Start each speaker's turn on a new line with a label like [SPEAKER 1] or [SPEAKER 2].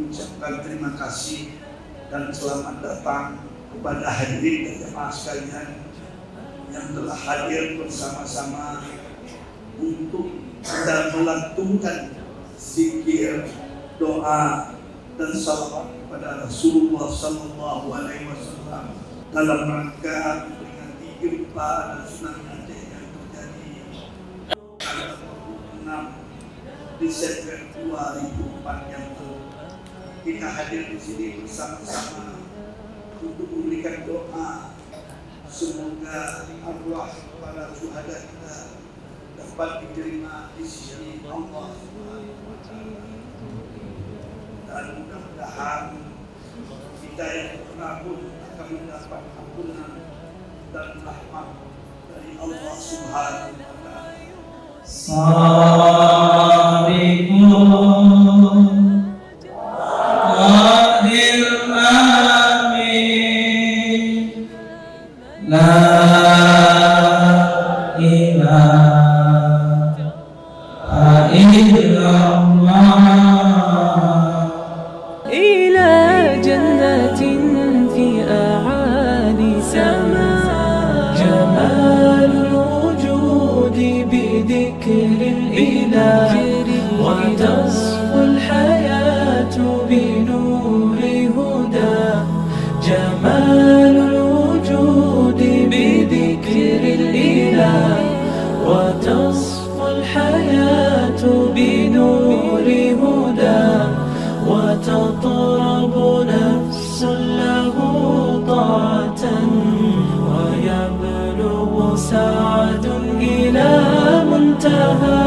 [SPEAKER 1] mengucapkan terima kasih dan selamat datang kepada hadirin dan jemaah sekalian yang telah hadir bersama-sama untuk kita melantunkan zikir, doa dan salawat kepada Rasulullah Sallallahu Alaihi Wasallam dalam rangka memperingati gempa dan tsunami Aceh yang terjadi pada 26 Desember 2004 yang lalu. Kita hadir di sini bersama-sama untuk memberikan doa semoga arwah para syuhada kita dapat diterima di sisi Allah Subhanahu wa Ta'ala, dan mudah-mudahan kita yang pernah pun akan mendapat ampunan dan rahmat dari Allah Subhanahu wa Ta'ala.
[SPEAKER 2] إلى جنة في أعالي سماء، جمال الوجود بذكر الإله، وتصفو الحياة بنور هدى، جمال الوجود بذكر الإله، وتصفو الحياة بنور هدى، وتطرب نفس له طاعة، ويبلغ سعد إلى منتهى.